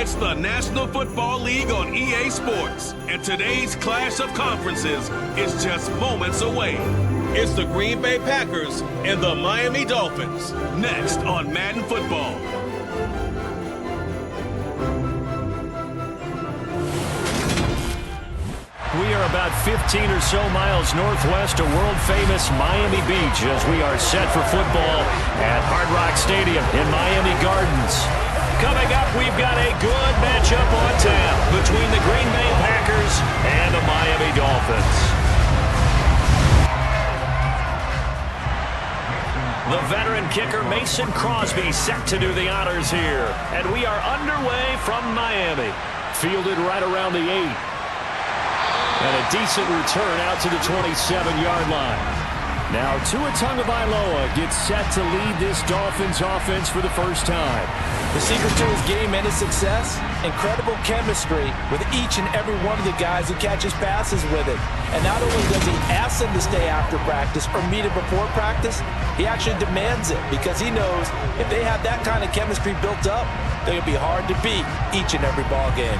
It's the National Football League on EA Sports, and today's clash of conferences is just moments away. It's the Green Bay Packers and the Miami Dolphins, next on Madden Football. We are about 15 or so miles northwest of world-famous Miami Beach as we are set for football at Hard Rock Stadium in Miami Gardens. Coming up, we've got a good matchup on tap between the Green Bay Packers and the Miami Dolphins. The veteran kicker Mason Crosby set to do the honors here. And we are underway from Miami. Fielded right around the 8. And a decent return out to the 27-yard line. Now Tua Tagovailoa gets set to lead this Dolphins offense for the first time. The secret to his game and his success, incredible chemistry with each and every one of the guys who catches passes with it. And not only does he ask them to stay after practice or meet him before practice, he actually demands it because he knows if they have that kind of chemistry built up, they're going to be hard to beat each and every ball game.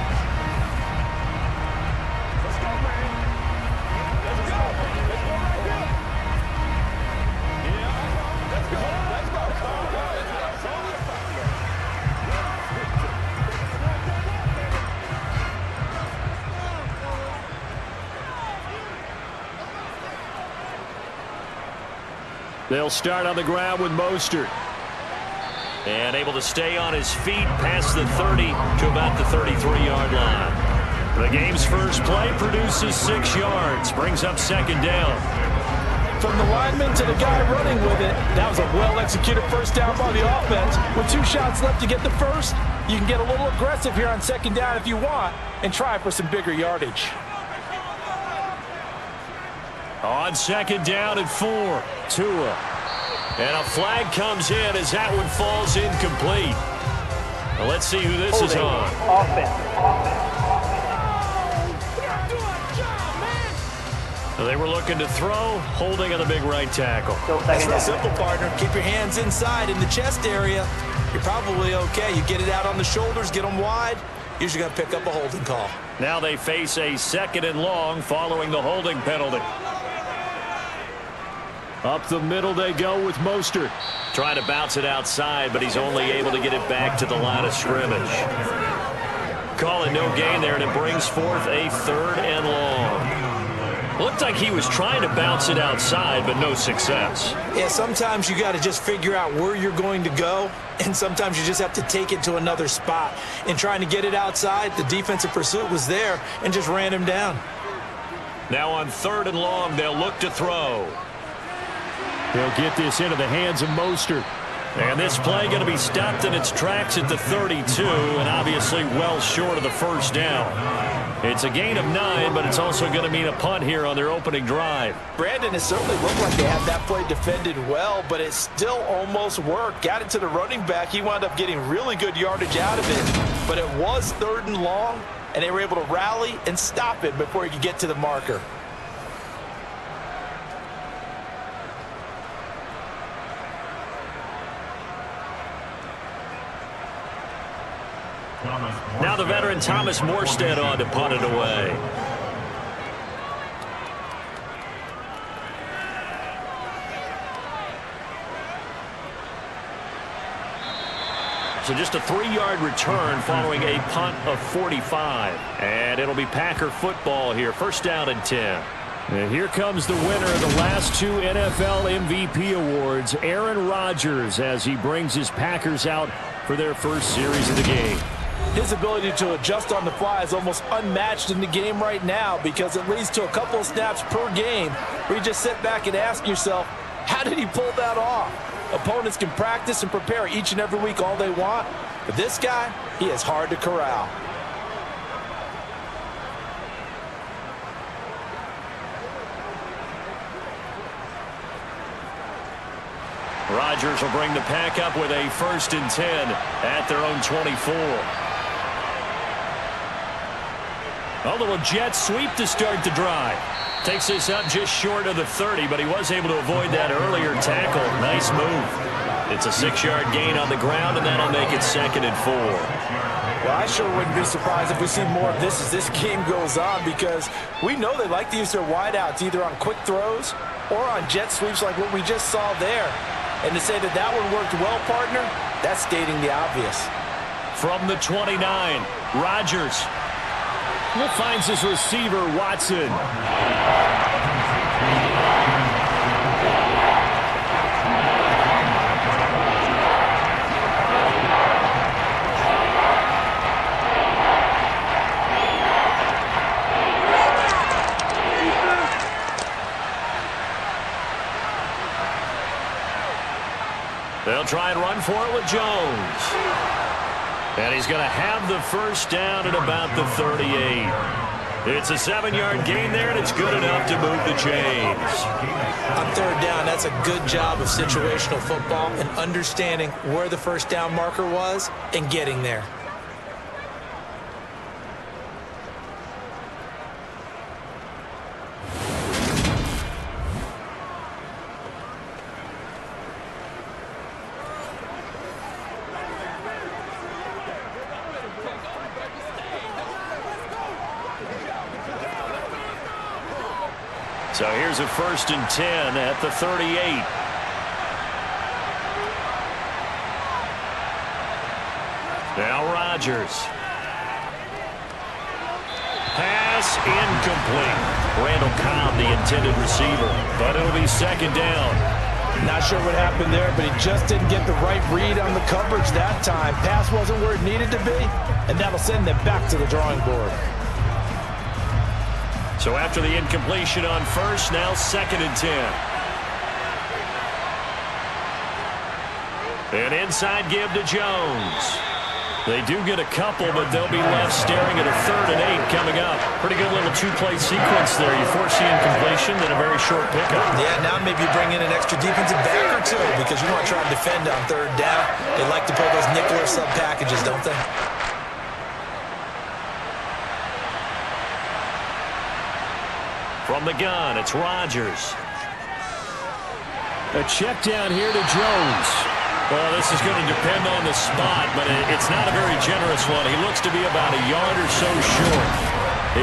They'll start on the ground with Mostert. And able to stay on his feet past the 30 to about the 33-yard line. The game's first play produces 6 yards, brings up second down. From the lineman to the guy running with it, that was a well-executed first down by the offense. With 2 shots left to get the first, you can get a little aggressive here on second down if you want and try for some bigger yardage. On second down and 4, Tua. And a flag comes in as that one falls incomplete. Now let's see who this is on. They were looking to throw, holding on the big right tackle. That's real simple, partner. Keep your hands inside in the chest area. You're probably okay. You get it out on the shoulders, get them wide. Usually going to pick up a holding call. Now they face a second and long following the holding penalty. Up the middle they go with Mostert. Trying to bounce it outside, but he's only able to get it back to the line of scrimmage. Call it no gain there, and it brings forth a third and long. Looked like he was trying to bounce it outside, but no success. Yeah, sometimes you got to just figure out where you're going to go, and sometimes you just have to take it to another spot. In trying to get it outside, the defensive pursuit was there and just ran him down. Now on third and long, they'll look to throw. They'll get this into the hands of Mostert. And this play going to be stopped in its tracks at the 32, and obviously well short of the first down. It's a gain of 9, but it's also going to mean a punt here on their opening drive. Brandon, it certainly looked like they had that play defended well, but it still almost worked. Got it to the running back. He wound up getting really good yardage out of it, but it was third and long, and they were able to rally and stop it before he could get to the marker. Now the veteran Thomas Morstead on to punt it away. So just a 3-yard return following a punt of 45. And it'll be Packer football here. First down and 10. And here comes the winner of the last 2 NFL MVP awards, Aaron Rodgers, as he brings his Packers out for their first series of the game. His ability to adjust on the fly is almost unmatched in the game right now because it leads to a couple of snaps per game where you just sit back and ask yourself, how did he pull that off? Opponents can practice and prepare each and every week all they want, but this guy, he is hard to corral. Rodgers will bring the pack up with a first and 10 at their own 24. A little jet sweep to start the drive. Takes this up just short of the 30, but he was able to avoid that earlier tackle. Nice move. It's a 6-yard gain on the ground, and that'll make it 2nd and 4. Well, I sure wouldn't be surprised if we see more of this as this game goes on, because we know they like to use their wideouts either on quick throws or on jet sweeps like what we just saw there. And to say that that one worked well, partner, that's stating the obvious. From the 29, Rodgers finds his receiver, Watson. They'll try and run for it with Jones. And he's going to have the first down at about the 38. It's a 7-yard gain there, and it's good enough to move the chains. On 3rd down, that's a good job of situational football and understanding where the first down marker was and getting there. So here's a 1st and 10 at the 38. Now Rodgers. Pass incomplete. Randall Cobb, the intended receiver, but it'll be 2nd down. Not sure what happened there, but he just didn't get the right read on the coverage that time. Pass wasn't where it needed to be, and that'll send them back to the drawing board. So after the incompletion on 1st, now 2nd and 10. An inside give to Jones. They do get a couple, but they'll be left staring at a 3rd and 8 coming up. Pretty good little 2-play sequence there. You force the incompletion, then a very short pickup. Yeah, now maybe you bring in an extra defensive back or two because you want to try and defend on 3rd down. They like to play those nickel or sub packages, don't they? From the gun, it's Rodgers. A check down here to Jones. Well, this is going to depend on the spot, but it's not a very generous one. He looks to be about a yard or so short.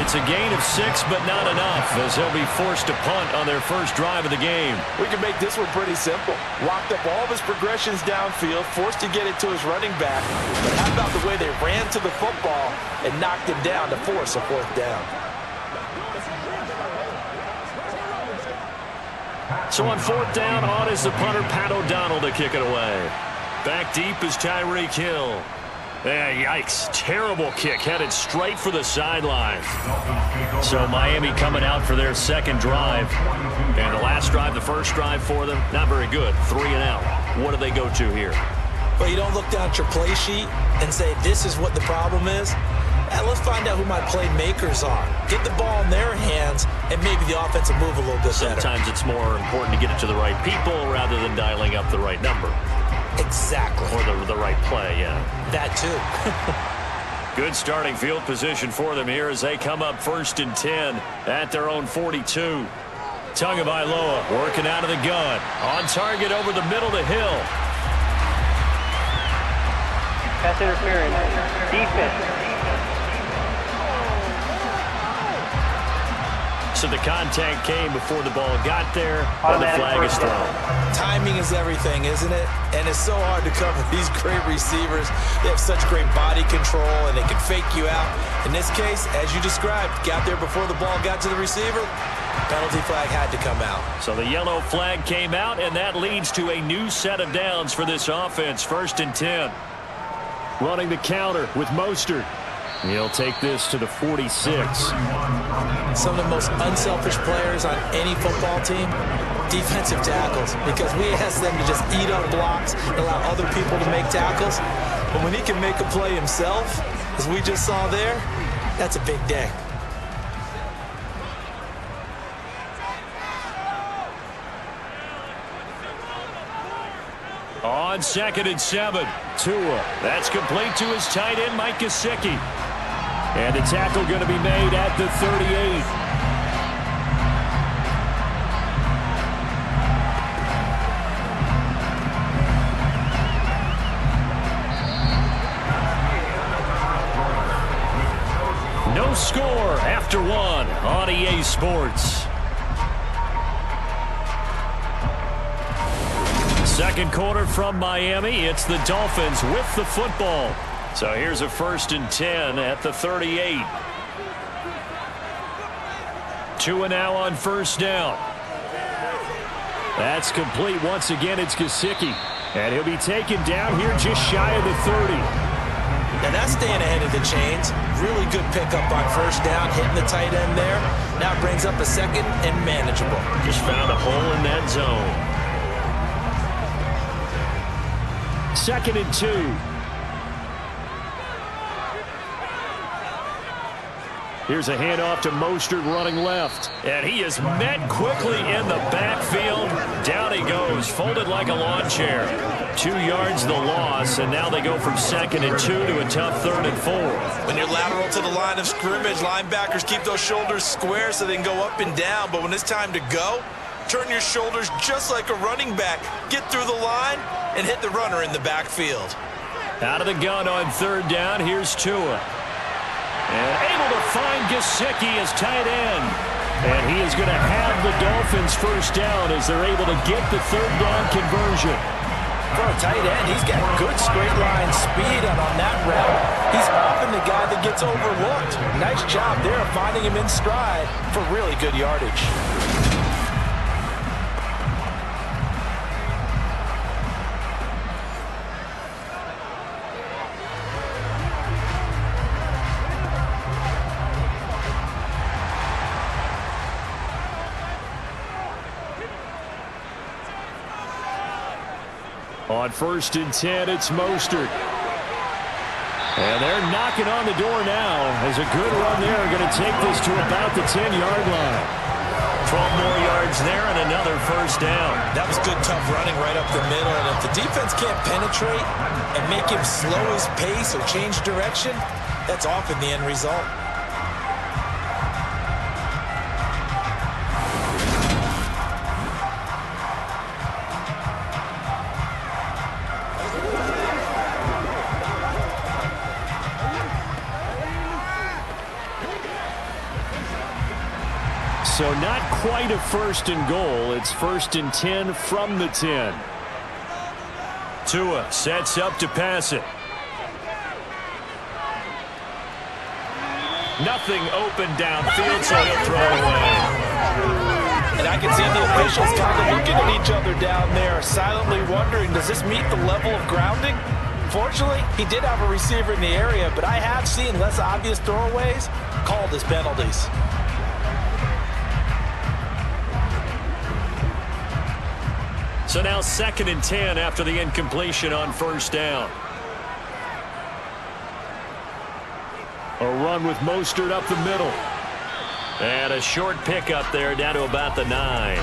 It's a gain of 6, but not enough, as they'll be forced to punt on their first drive of the game. We can make this one pretty simple. Locked up all of his progressions downfield, forced to get it to his running back. But how about the way they ran to the football and knocked him down to force a 4th down? So on 4th down, on is the punter, Pat O'Donnell, to kick it away. Back deep is Tyreek Hill. Yikes. Terrible kick, headed straight for the sideline. So Miami coming out for their 2nd drive. And the last drive, the first drive for them, not very good. 3 and out. What do they go to here? Well, you don't look down at your play sheet and say, this is what the problem is. Let's find out who my playmakers are. Get the ball in their hands, and maybe the offense will move a little bit better. Sometimes it's more important to get it to the right people rather than dialing up the right number. Exactly. Or the right play, yeah. That too. Good starting field position for them here as they come up 1st and 10 at their own 42. Tagovailoa working out of the gun. On target over the middle to Hill. Pass interference. Defense. So the contact came before the ball got there, and the flag is thrown. Timing is everything, isn't it? And it's so hard to cover these great receivers. They have such great body control, and they can fake you out. In this case, as you described, got there before the ball got to the receiver. Penalty flag had to come out. So the yellow flag came out, and that leads to a new set of downs for this offense. 1st and 10. Running the counter with Mostert. He'll take this to the 46. Some of the most unselfish players on any football team, defensive tackles, because we ask them to just eat up blocks and allow other people to make tackles. But when he can make a play himself, as we just saw there, that's a big day. On 2nd and 7, Tua. That's complete to his tight end, Mike Gesicki. And the tackle going to be made at the 38. EA Sports. Second quarter from Miami. It's the Dolphins with the football. So here's a 1st and 10 at the 38. Tua now on 1st down. That's complete. Once again, it's Gesicki. And he'll be taken down here just shy of the 30. Now that's staying ahead of the chains. Really good pickup on 1st down, hitting the tight end there. Now brings up a 2nd and manageable. Just found a hole in that zone. 2nd and 2. Here's a handoff to Mostert running left. And he is met quickly in the backfield. Down he goes, folded like a lawn chair. 2 yards the loss, and now they go from 2nd and 2 to a tough 3rd and 4. When you're lateral to the line of scrimmage, linebackers keep those shoulders square so they can go up and down. But when it's time to go, turn your shoulders just like a running back. Get through the line and hit the runner in the backfield. Out of the gun on 3rd down, here's Tua. And able to find Gesicki as tight end. And he is going to have the Dolphins 1st down as they're able to get the 3rd down conversion. For a tight end, he's got good straight line speed, and on that route, he's often the guy that gets overlooked. Nice job there of finding him in stride for really good yardage. On 1st and 10, it's Mostert. And they're knocking on the door now as a good run there. Going to take this to about the 10-yard line. 12 more yards there and another 1st down. That was good, tough running right up the middle. And if the defense can't penetrate and make him slow his pace or change direction, that's often the end result. So not quite a 1st and goal. It's 1st and 10 from the 10. Tua sets up to pass it. Nothing open downfield, so he'll throw it away. And I can see the officials kind of looking at each other down there, silently wondering, does this meet the level of grounding? Fortunately, he did have a receiver in the area, but I have seen less obvious throwaways called as penalties. So now 2nd and 10 after the incompletion on 1st down. A run with Mostert up the middle. And a short pickup there down to about the 9.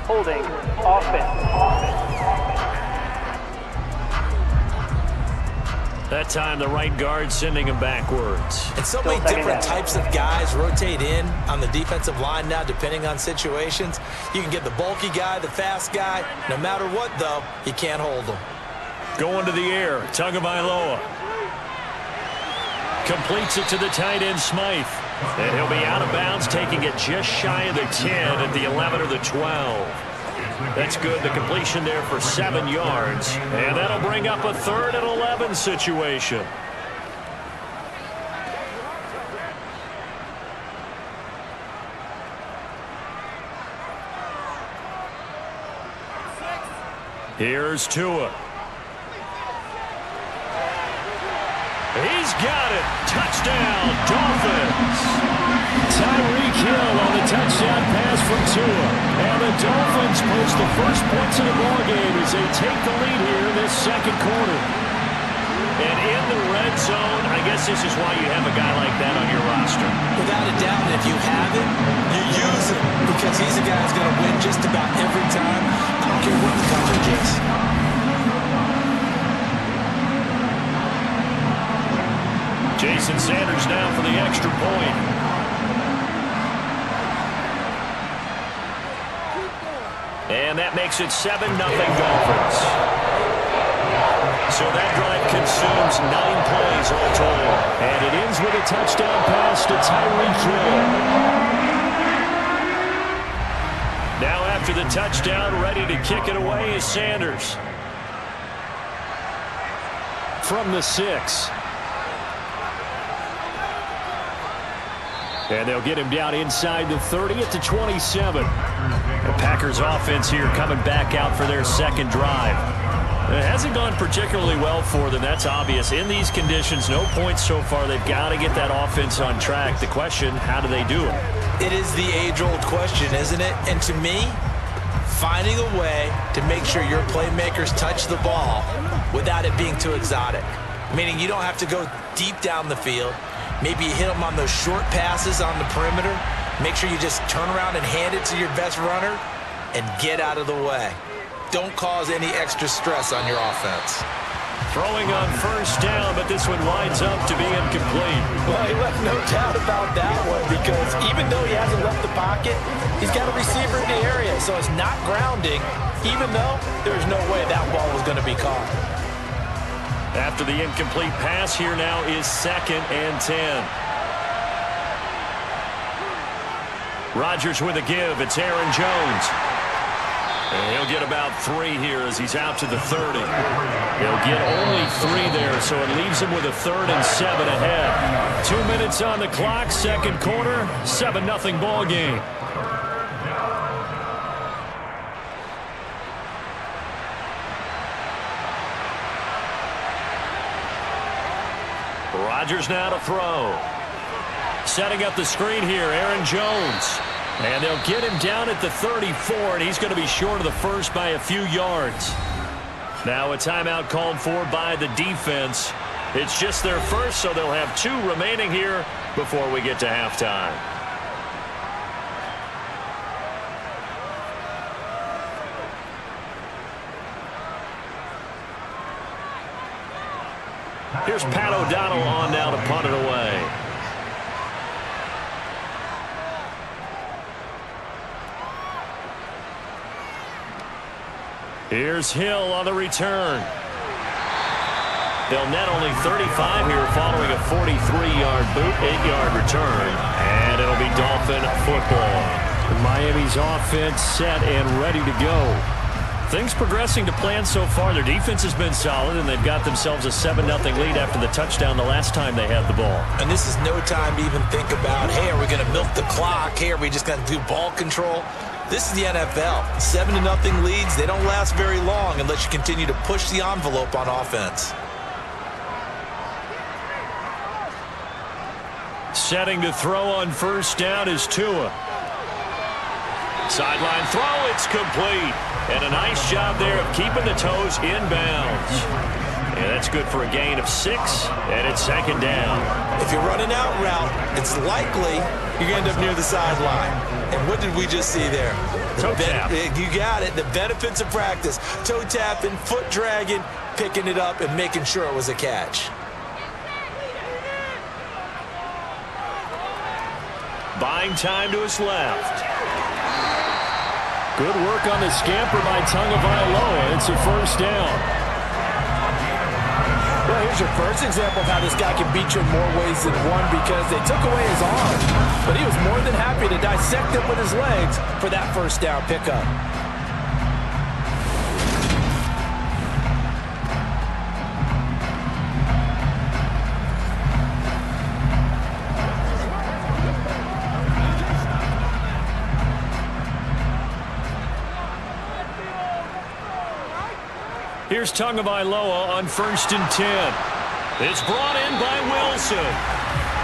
Holding. Offense. That time the right guard sending him backwards. And so many different types of guys rotate in on the defensive line now depending on situations. You can get the bulky guy, the fast guy. No matter what, though, you can't hold them. Going to the air. Tagovailoa. Completes it to the tight end, Smythe. And he'll be out of bounds, taking it just shy of the 10 at the 11 or the 12. That's good. The completion there for 7 yards. And that'll bring up a 3rd and 11 situation. Here's Tua. He's got it. Touchdown, Dolphins. Tyreek Hill on the touchdown pass from Tua. And the Dolphins post the first points of the ballgame as they take the lead here in this 2nd quarter. And in the red zone, I guess this is why you have a guy like that on your roster. Without a doubt, if you have him, you use him because he's a guy who's going to win just about every time. I don't care what the coverage is. Jason Sanders now for the extra point. And that makes it 7-0 Dolphins. So that drive consumes 9 plays all total. And it ends with a touchdown pass to Tyreek Hill. Now after the touchdown, ready to kick it away is Sanders. From the 6. And they'll get him down inside the 30 at the 27. The Packers offense here coming back out for their second drive. It hasn't gone particularly well for them. That's obvious. In these conditions, no points so far. They've got to get that offense on track. The question, how do they do it? It is the age-old question, isn't it? And to me, finding a way to make sure your playmakers touch the ball without it being too exotic. Meaning you don't have to go deep down the field. Maybe you hit them on those short passes on the perimeter. Make sure you just turn around and hand it to your best runner and get out of the way. Don't cause any extra stress on your offense. Throwing on first down, but this one winds up to be incomplete. Well, he left no doubt about that one, because even though he hasn't left the pocket, he's got a receiver in the area, so it's not grounding, even though there's no way that ball was going to be caught. After the incomplete pass, here now is 2nd and 10. Rodgers with a give. It's Aaron Jones. And he'll get about 3 here as he's out to the 30. He'll get only 3 there, so it leaves him with a 3rd and 7 ahead. 2 minutes on the clock, second quarter, 7-0 ball game. Rodgers now to throw. Setting up the screen here, Aaron Jones. And they'll get him down at the 34, and he's going to be short of the first by a few yards. Now a timeout called for by the defense. It's just their first, so they'll have 2 remaining here before we get to halftime. Here's Pat O'Donnell on now to punt it away. Here's Hill on the return. They'll net only 35 here following a 43-yard boot, 8-yard return. And it'll be Dolphin football. Miami's offense set and ready to go. Things progressing to plan so far. Their defense has been solid, and they've got themselves a 7-0 lead after the touchdown the last time they had the ball. And this is no time to even think about, hey, are we going to milk the clock? Hey, are we just going to do ball control? This is the NFL. 7-0 leads, they don't last very long unless you continue to push the envelope on offense. Setting to throw on first down is Tua. Sideline throw, it's complete. And a nice job there of keeping the toes inbounds. And that's good for a gain of 6, and it's second down. If you're running out route, it's likely you're going to end up near the sideline. And what did we just see there? Toe tap. You got it. The benefits of practice. Toe tapping, foot dragging, picking it up, and making sure it was a catch. Buying time to his left. Good work on the scamper by Tagovailoa. It's a first down. Well, here's your first example of how this guy can beat you in more ways than one, because they took away his arm, but he was more than happy to dissect it with his legs for that first down pickup. Here's Tagovailoa on 1st and 10. It's brought in by Wilson.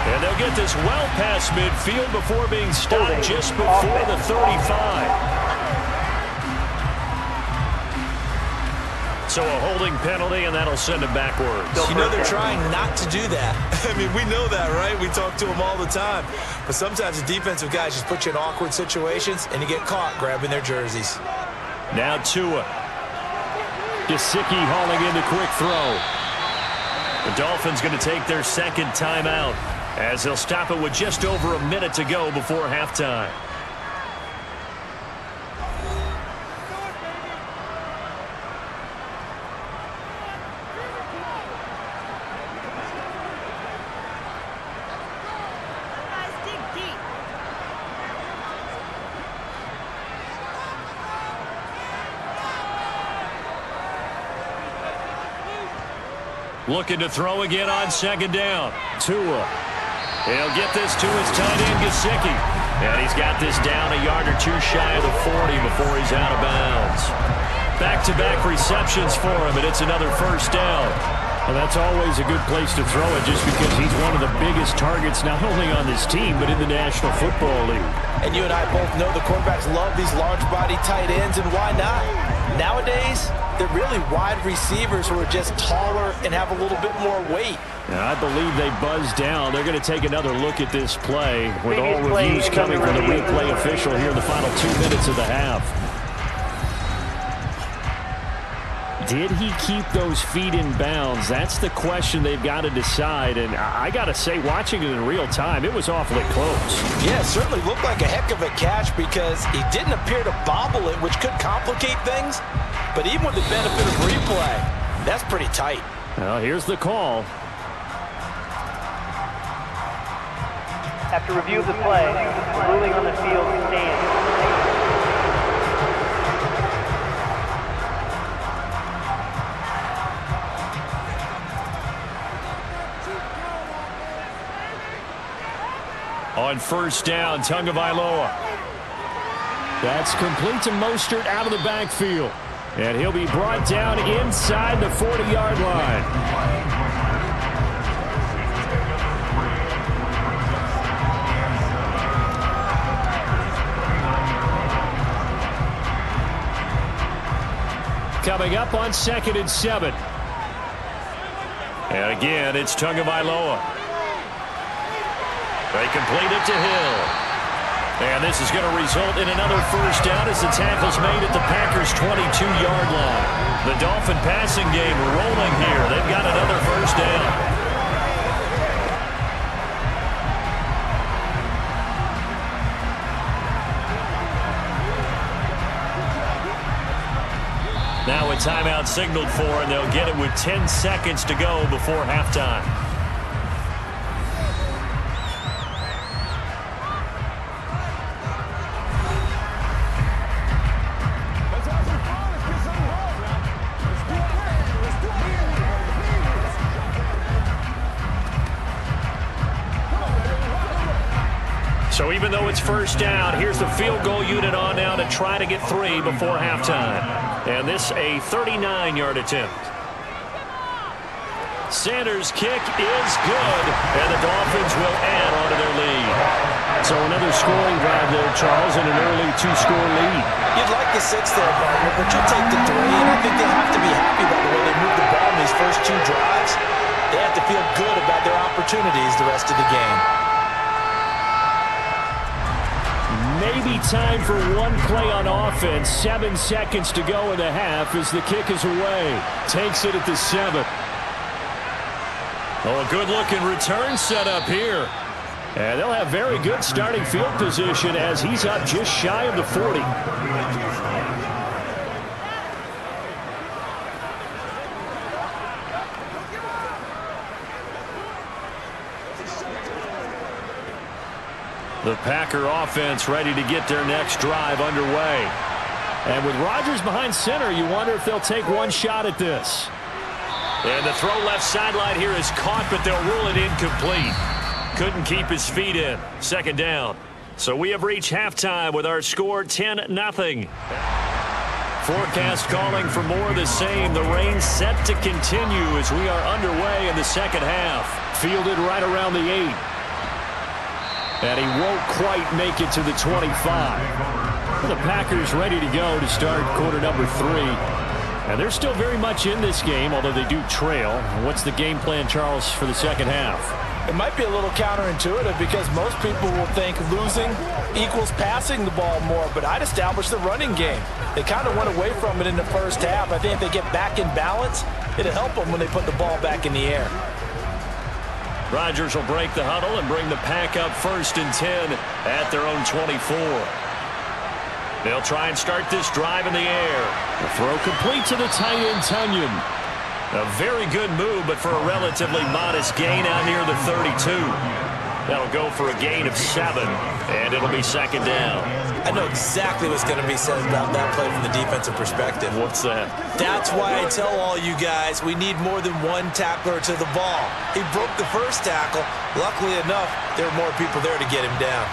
And they'll get this well past midfield before being stopped just before the 35. So a holding penalty, and that'll send him backwards. You know, they're trying not to do that. I mean, we know that, right? We talk to them all the time. But sometimes the defensive guys just put you in awkward situations, and you get caught grabbing their jerseys. Now Tua. Gesicki hauling in the quick throw. The Dolphins going to take their second timeout as they'll stop it with just over a minute to go before halftime. Looking to throw again on second down. Tua. He'll get this to his tight end, Gesicki. And he's got this down a yard or two shy of the 40 before he's out of bounds. Back-to-back receptions for him, and it's another first down. Well, that's always a good place to throw it just because he's one of the biggest targets not only on this team but in the National Football League. And you and I both know the quarterbacks love these large-body tight ends, and why not? Nowadays, they're really wide receivers who are just taller and have a little bit more weight. I believe they buzzed down. They're going to take another look at this play with all reviews coming from the replay official here in the final 2 minutes of the half. Did he keep those feet in bounds? That's the question they've got to decide. And I got to say, watching it in real time, it was awfully close. Yeah, it certainly looked like a heck of a catch because he didn't appear to bobble it, which could complicate things. But even with the benefit of replay, that's pretty tight. Well, here's the call. After review of the play, the ruling on the field stands. On first down, Tagovailoa. That's complete to Mostert out of the backfield. And he'll be brought down inside the 40-yard line. Coming up on 2nd and 7. And again, it's Tagovailoa. They complete it to Hill. And this is going to result in another first down as the tackle's made at the Packers' 22-yard line. The Dolphin passing game rolling here. They've got another first down. Now a timeout signaled for, and they'll get it with 10 seconds to go before halftime. So even though it's first down, here's the field goal unit on now to try to get 3 before halftime. And this a 39-yard attempt. Sanders' kick is good, and the Dolphins will add on to their lead. So another scoring drive there, Charles, and an early 2-score lead. You'd like the 6 there, partner, but you take the 3, and I think they have to be happy about the way they moved the ball in these first 2 drives. They have to feel good about their opportunities the rest of the game. Maybe time for one play on offense. 7 seconds to go in the half as the kick is away. Takes it at the 7. Oh, a good-looking return set up here. And they'll have very good starting field position as he's up just shy of the 40. The Packer offense ready to get their next drive underway. And with Rodgers behind center, you wonder if they'll take one shot at this. And the throw left sideline here is caught, but they'll rule it incomplete. Couldn't keep his feet in. 2nd down. So we have reached halftime with our score 10-0. Forecast calling for more of the same. The rain set to continue as we are underway in the second half. Fielded right around the 8. And he won't quite make it to the 25. The Packers ready to go to start quarter number 3. And they're still very much in this game, although they do trail. What's the game plan, Charles, for the second half? It might be a little counterintuitive because most people will think losing equals passing the ball more, but I'd establish the running game. They kind of went away from it in the first half. I think if they get back in balance, it'll help them when they put the ball back in the air. Rodgers will break the huddle and bring the Pack up 1st and 10 at their own 24. They'll try and start this drive in the air. The throw complete to the tight end, Tunyon. A very good move, but for a relatively modest gain out near the 32. That'll go for a gain of 7, and it'll be second down. I know exactly what's going to be said about that play from the defensive perspective. What's that? That's why I tell all you guys we need more than one tackler to the ball. He broke the first tackle. Luckily enough, there were more people there to get him down.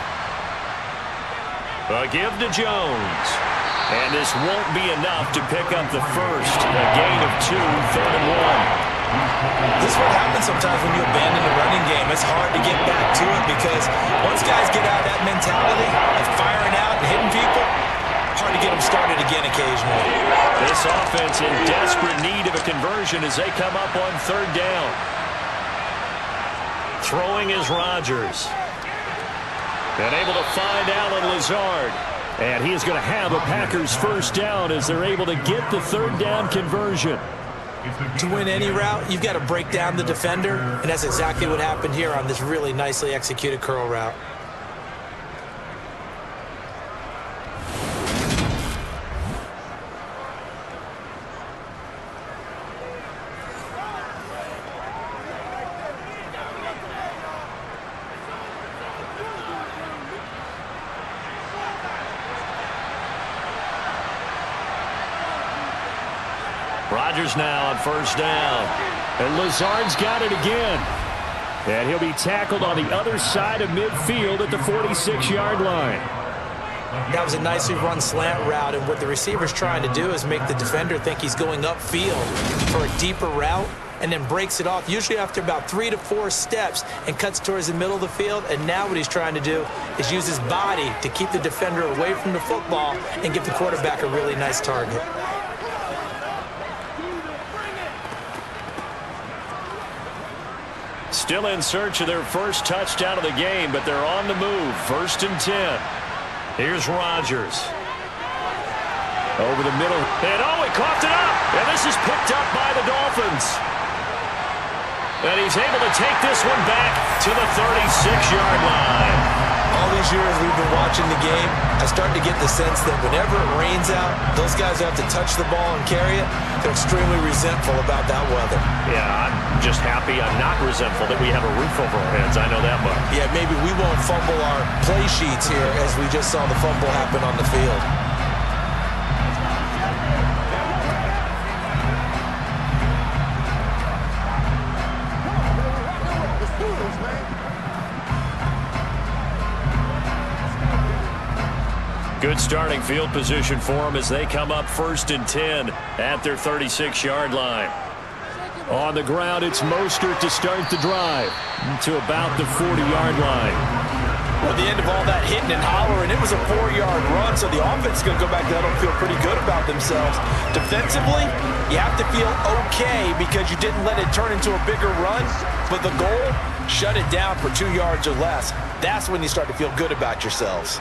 A give to Jones. And this won't be enough to pick up the first. A gain of 2, 3rd and 1. This is what happens sometimes when you abandon the running game. It's hard to get back to it because once guys get out of that mentality of firing out and hitting people, hard to get them started again occasionally. This offense in desperate need of a conversion as they come up on 3rd down. Throwing is Rodgers. And able to find Allen Lazard. And he is going to have a Packers first down as they're able to get the 3rd down conversion. To win any route, you've got to break down the defender, and that's exactly what happened here on this really nicely executed curl route. Rodgers now on 1st down. And Lazard's got it again. And he'll be tackled on the other side of midfield at the 46-yard line. That was a nicely run slant route, and what the receiver's trying to do is make the defender think he's going upfield for a deeper route and then breaks it off, usually after about 3 to 4 steps, and cuts towards the middle of the field. And now what he's trying to do is use his body to keep the defender away from the football and give the quarterback a really nice target. Still in search of their first touchdown of the game, but they're on the move. 1st and 10. Here's Rodgers. Over the middle. And he coughed it up. And this is picked up by the Dolphins. And he's able to take this one back to the 36-yard line. All these years we've been watching the game, I start to get the sense that whenever it rains out, those guys who have to touch the ball and carry it, they're extremely resentful about that weather. Yeah, I'm just happy I'm not resentful that we have a roof over our heads. I know that much. Yeah, maybe we won't fumble our play sheets here as we just saw the fumble happen on the field. Good starting field position for them as they come up 1st and 10 at their 36-yard line. On the ground, it's Mostert to start the drive to about the 40-yard line. Well, at the end of all that hitting and hollering, it was a 4-yard run, so the offense is going to go back to that and feel pretty good about themselves. Defensively, you have to feel okay because you didn't let it turn into a bigger run, but the goal, shut it down for 2 yards or less. That's when you start to feel good about yourselves.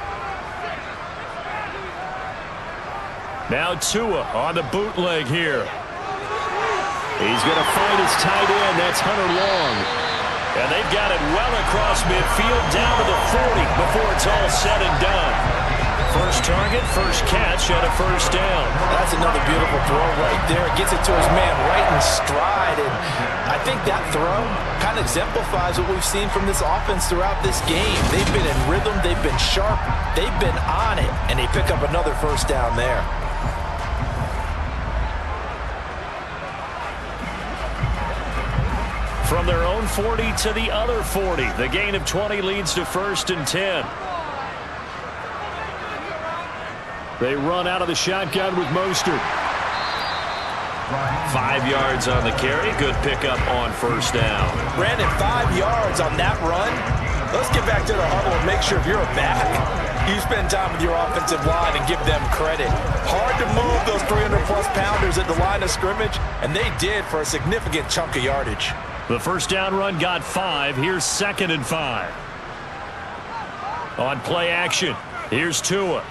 Now Tua on the bootleg here. He's going to find his tight end. That's Hunter Long. And they've got it well across midfield down to the 40 before it's all said and done. First target, first catch, and a first down. That's another beautiful throw right there. It gets it to his man right in stride. And I think that throw kind of exemplifies what we've seen from this offense throughout this game. They've been in rhythm. They've been sharp. They've been on it. And they pick up another first down there. From their own 40 to the other 40. The gain of 20 leads to 1st and 10. They run out of the shotgun with Mostert. 5 yards on the carry. Good pickup on 1st down. Brandon, 5 yards on that run. Let's get back to the huddle and make sure if you're a back, you spend time with your offensive line and give them credit. Hard to move those 300-plus pounders at the line of scrimmage, and they did for a significant chunk of yardage. The first down run got 5. Here's 2nd and 5. On play action, here's Tua.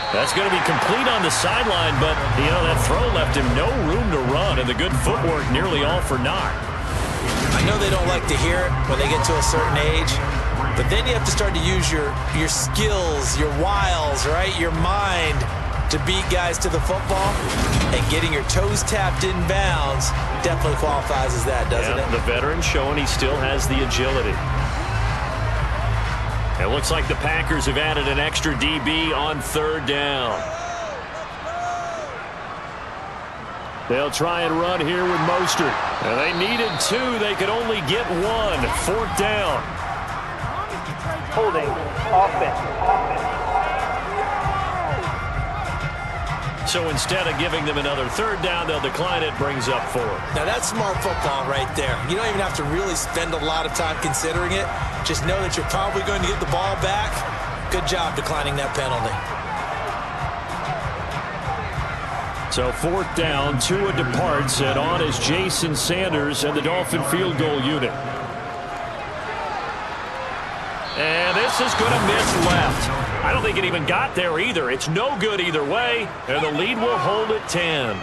That's going to be complete on the sideline, but, that throw left him no room to run, and the good footwork nearly all for naught. I know they don't like to hear it when they get to a certain age, but then you have to start to use your skills, your wiles, right, your mind to beat guys to the football, and getting your toes tapped in bounds definitely qualifies as that, doesn't it? The veteran showing he still has the agility. It looks like the Packers have added an extra DB on third down. They'll try and run here with Mostert. And they needed 2. They could only get 1. Fourth down. Holding. Offense. So instead of giving them another third down, they'll decline it, brings up 4. Now that's smart football right there. You don't even have to really spend a lot of time considering it. Just know that you're probably going to get the ball back. Good job declining that penalty. So fourth down, Tua departs, and on is Jason Sanders and the Dolphin field goal unit. And this is going to miss left. I don't think it even got there either. It's no good either way, and the lead will hold at 10.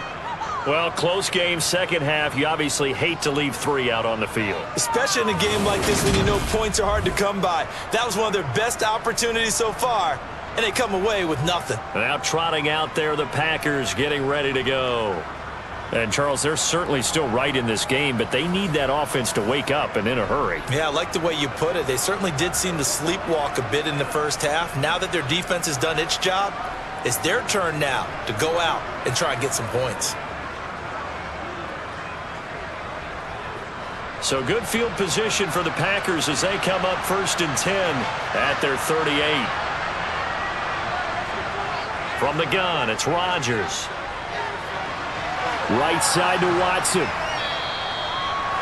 Well, close game, second half. You obviously hate to leave 3 out on the field. Especially in a game like this when you know points are hard to come by. That was one of their best opportunities so far, and they come away with nothing. Now trotting out there, the Packers getting ready to go. And, Charles, they're certainly still right in this game, but they need that offense to wake up and in a hurry. Yeah, I like the way you put it. They certainly did seem to sleepwalk a bit in the first half. Now that their defense has done its job, it's their turn now to go out and try and get some points. So good field position for the Packers as they come up 1st and 10 at their 38. From the gun, it's Rodgers. Right side to Watson.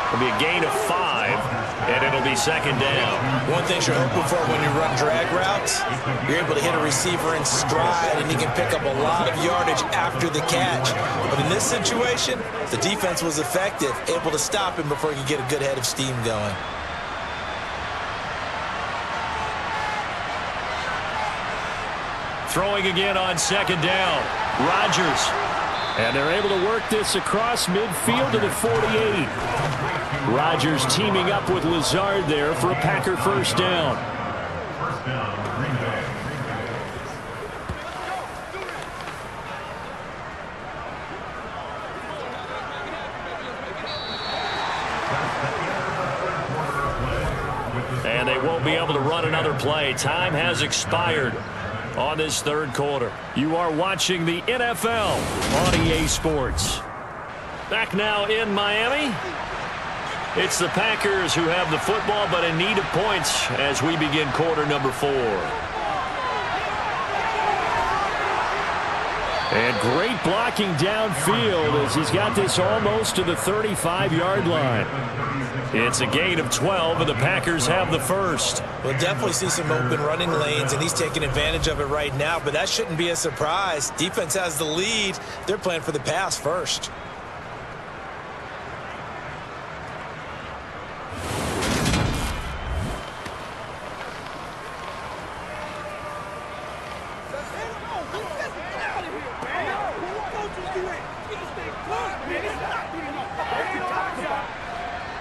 It'll be a gain of 5, and it'll be second down. One thing you're hoping for when you run drag routes, you're able to hit a receiver in stride, and he can pick up a lot of yardage after the catch. But in this situation, the defense was effective, able to stop him before he could get a good head of steam going. Throwing again on second down. Rodgers. And they're able to work this across midfield to the 48. Rodgers teaming up with Lazard there for a Packer first down. And they won't be able to run another play. Time has expired on this third quarter. You are watching the NFL on EA Sports. Back now in Miami. It's the Packers who have the football but in need of points as we begin quarter number 4. And great blocking downfield as he's got this almost to the 35-yard line. It's a gain of 12, and the Packers have the first. We'll definitely see some open running lanes, and he's taking advantage of it right now, but that shouldn't be a surprise. Defense has the lead. They're playing for the pass first.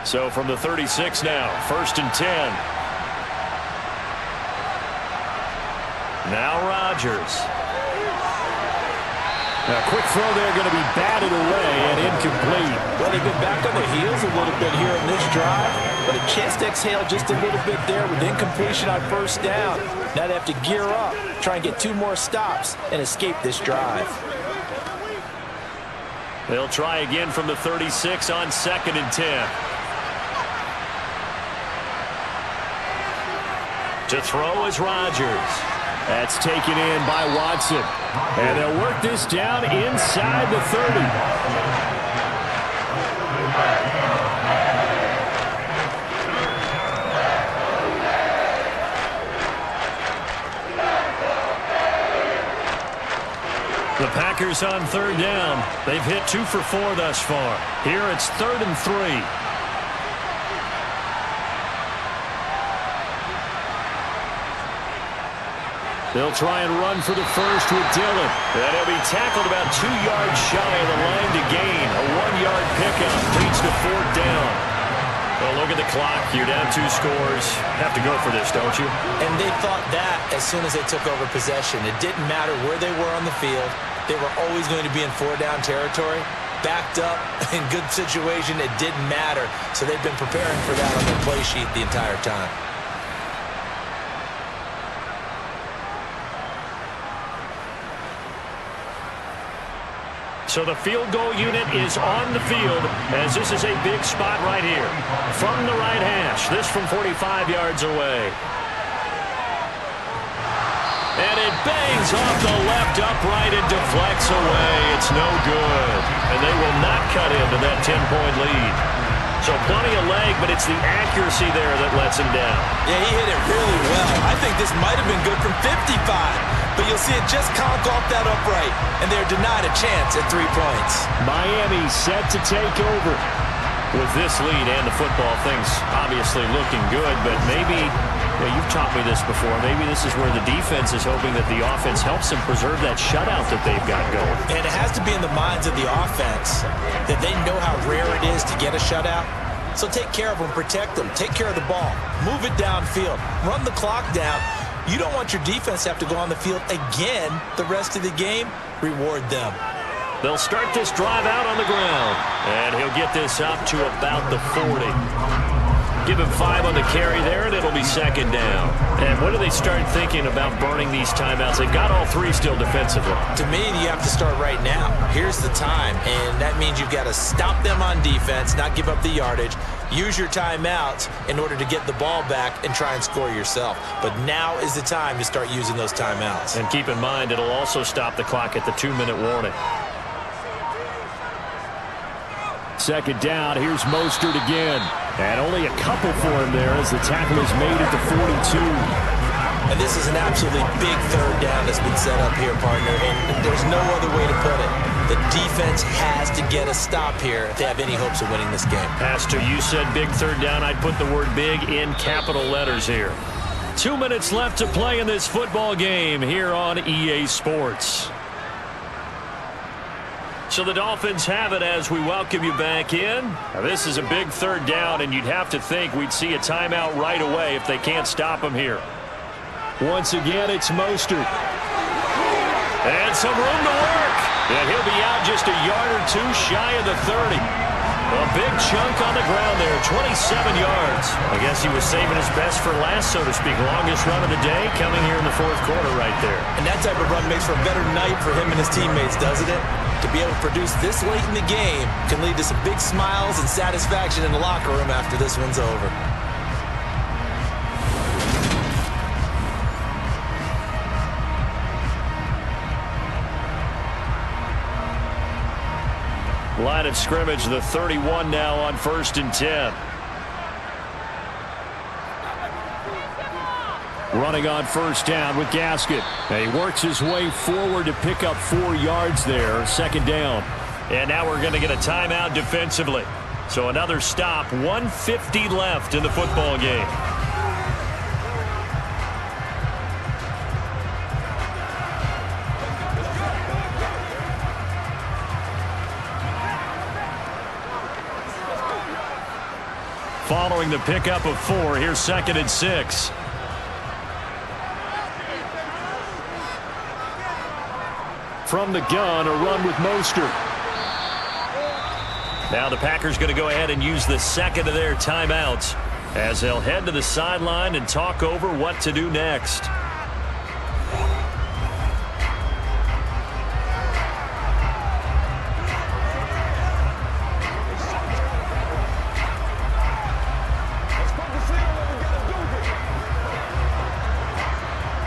So from the 36 now, 1st and 10. Now Rodgers. A quick throw there going to be batted away and incomplete. Well, they've been back on their heels a little bit here in this drive, but a chance to exhale just a little bit there with incompletion on first down. Now they have to gear up, try and get 2 more stops and escape this drive. They'll try again from the 36 on 2nd and 10. To throw is Rodgers. That's taken in by Watson. And they'll work this down inside the 30. The Packers on 3rd down. They've hit 2 for 4 thus far. Here it's 3rd and 3. They'll try and run for the first with Dillon. And he'll be tackled about 2 yards shy of the line to gain. A 1-yard pickup leads to 4th down. Well, look at the clock. You're down 2 scores. Have to go for this, don't you? And they thought that as soon as they took over possession. It didn't matter where they were on the field. They were always going to be in 4-down territory. Backed up, in good situation, it didn't matter. So they've been preparing for that on their play sheet the entire time. So the field goal unit is on the field as this is a big spot right here. From the right hash, this from 45 yards away. And it bangs off the left upright and deflects away. It's no good. And they will not cut into that 10-point lead. So plenty of leg, but it's the accuracy there that lets him down. Yeah, he hit it really well. I think this might have been good from 55. But you'll see it just conk off that upright, and they're denied a chance at 3 points. Miami set to take over. With this lead and the football, things obviously looking good, but maybe, well, you've taught me this before, maybe this is where the defense is hoping that the offense helps them preserve that shutout that they've got going. And it has to be in the minds of the offense that they know how rare it is to get a shutout. So take care of them, protect them, take care of the ball, move it downfield, run the clock down. You don't want your defense to have to go on the field again the rest of the game. Reward them. They'll start this drive out on the ground, and he'll get this up to about the 40. Give him 5 on the carry there, and it'll be second down. And when do they start thinking about burning these timeouts? They've got all 3 still defensively. To me, you have to start right now. Here's the time, and that means you've got to stop them on defense, not give up the yardage. Use your timeouts in order to get the ball back and try and score yourself. But now is the time to start using those timeouts. And keep in mind, it'll also stop the clock at the 2-minute warning. Second down, here's Mostert again. And only a couple for him there as the tackle is made at the 42. And this is an absolutely big third down that's been set up here, partner. And there's no other way to put it. The defense has to get a stop here if they have any hopes of winning this game. Pastor, you said big third down. I'd put the word big in capital letters here. 2 minutes left to play in this football game here on EA Sports. So the Dolphins have it as we welcome you back in. Now, this is a big third down, and you'd have to think we'd see a timeout right away if they can't stop him here. Once again, it's Mostert. And some room to work. And he'll be out just a yard or 2 shy of the 30. A big chunk on the ground there, 27 yards. I guess he was saving his best for last, so to speak. Longest run of the day coming here in the 4th quarter right there. And that type of run makes for a better night for him and his teammates, doesn't it? To be able to produce this late in the game can lead to some big smiles and satisfaction in the locker room after this one's over. Line of scrimmage, the 31 now on 1st and 10. Running on 1st down with Gasket. And he works his way forward to pick up 4 yards there. 2nd down. And now we're going to get a timeout defensively. So another stop. 1:50 left in the football game. Following the pickup of 4, here's 2nd and 6. From the gun, a run with Mostert. Now the Packers going to go ahead and use the 2nd of their timeouts as they'll head to the sideline and talk over what to do next.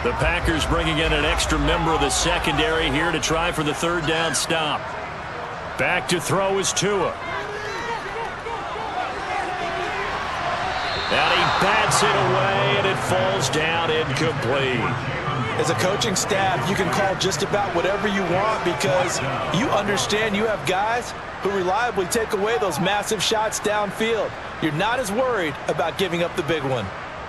The Packers bringing in an extra member of the secondary here to try for the 3rd down stop. Back to throw is Tua. And he bats it away, and it falls down incomplete. As a coaching staff, you can call just about whatever you want because you understand you have guys who reliably take away those massive shots downfield. You're not as worried about giving up the big one.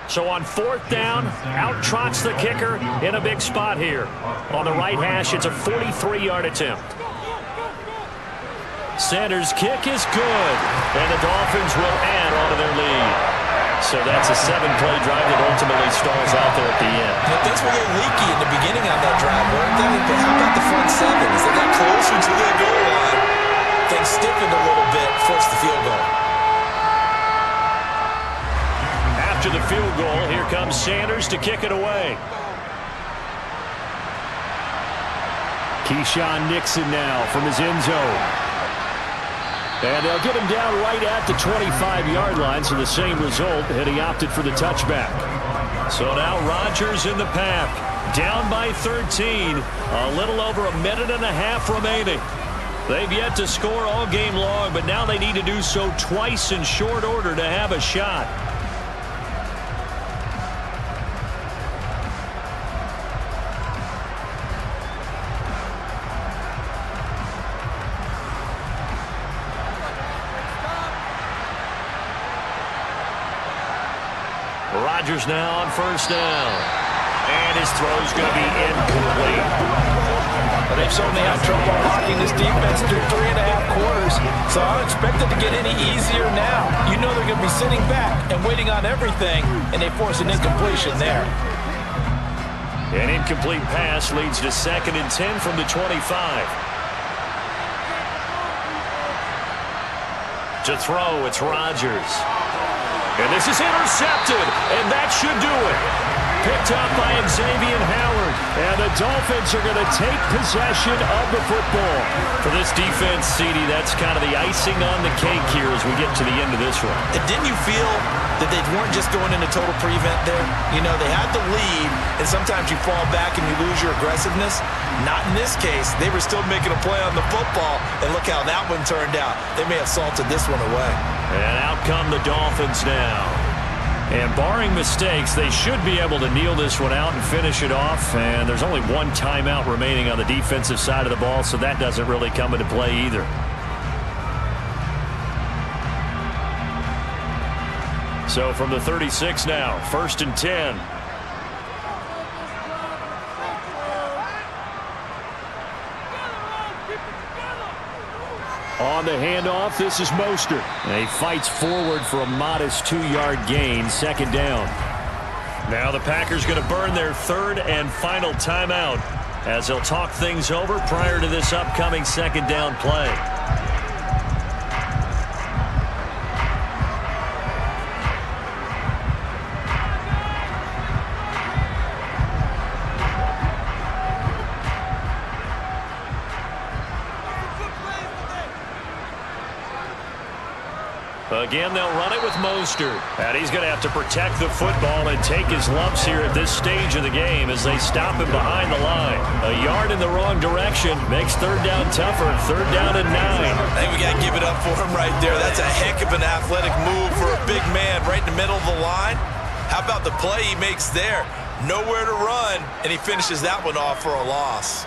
So on 4th down, out trots the kicker in a big spot here. On the right hash, it's a 43-yard attempt. Sanders' kick is good, and the Dolphins will add on to their lead. So that's a 7-play drive that ultimately stalls out there at the end. Yeah, things were a little leaky in the beginning on that drive, weren't they? But how about the front 7? As they got closer to their goal line, things stiffened a little bit, forced the field goal. After the field goal, here comes Sanders to kick it away. Keyshawn Nixon now from his end zone. And they'll get him down right at the 25-yard line, so the same result, and he opted for the touchback. So now Rodgers in the pack, down by 13, a little over a minute and a half remaining. They've yet to score all game long, but now they need to do so twice in short order to have a shot. Rodgers now on first down. And his throw's going to be incomplete. They've certainly had trouble blocking this defense through 3.5 quarters, so I don't expect it to get any easier now. You know they're going to be sitting back and waiting on everything, and they force an incompletion there. An incomplete pass leads to 2nd and 10 from the 25. To throw, it's Rodgers. And this is intercepted, and that should do it. Picked up by Xavier Howard, and the Dolphins are going to take possession of the football. For this defense, CD, that's kind of the icing on the cake here as we get to the end of this one. And didn't you feel that they weren't just going into total prevent there? You know, they had the lead, and sometimes you fall back and you lose your aggressiveness. Not in this case. They were still making a play on the football, and look how that one turned out. They may have salted this one away. And out come the Dolphins now. And barring mistakes, they should be able to kneel this one out and finish it off. And there's only one timeout remaining on the defensive side of the ball, so that doesn't really come into play either. So from the 36 now, 1st and 10. On the handoff, this is Mostert. And he fights forward for a modest 2-yard gain, 2nd down. Now the Packers going to burn their 3rd and final timeout as they'll talk things over prior to this upcoming 2nd down play. Again, they'll run it with Mostert. And he's going to have to protect the football and take his lumps here at this stage of the game as they stop him behind the line. A yard in the wrong direction makes 3rd down tougher. 3rd down and 9. I think we got to give it up for him right there. That's a heck of an athletic move for a big man right in the middle of the line. How about the play he makes there? Nowhere to run, and he finishes that one off for a loss.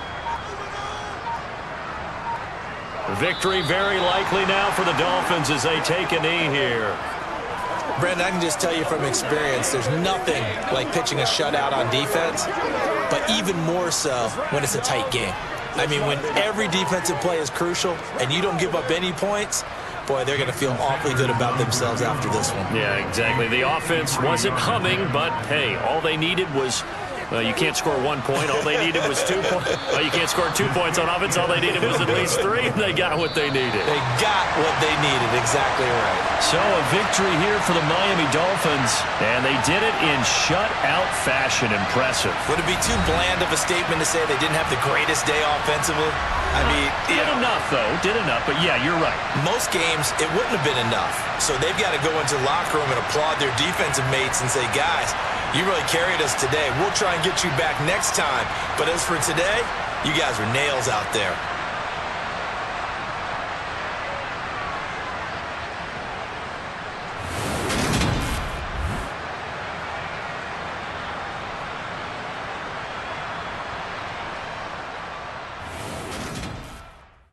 Victory very likely now for the Dolphins as they take a knee here. Brandon, I can just tell you from experience, there's nothing like pitching a shutout on defense, but even more so when it's a tight game. I mean, when every defensive play is crucial and you don't give up any points, boy, they're going to feel awfully good about themselves after this one. Yeah, exactly. The offense wasn't humming, but, hey, all they needed was... you can't score 1 point. All they needed was 2 points. Well, you can't score 2 points on offense. All they needed was at least 3, and they got what they needed. They got what they needed. Exactly right. So a victory here for the Miami Dolphins, and they did it in shutout fashion. Impressive. Would it be too bland of a statement to say they didn't have the greatest day offensively? I mean, did enough, though. Did enough, but yeah, you're right. Most games, it wouldn't have been enough. So they've got to go into the locker room and applaud their defensive mates and say, guys, you really carried us today. We'll try and get you back next time. But as for today, you guys are nails out there.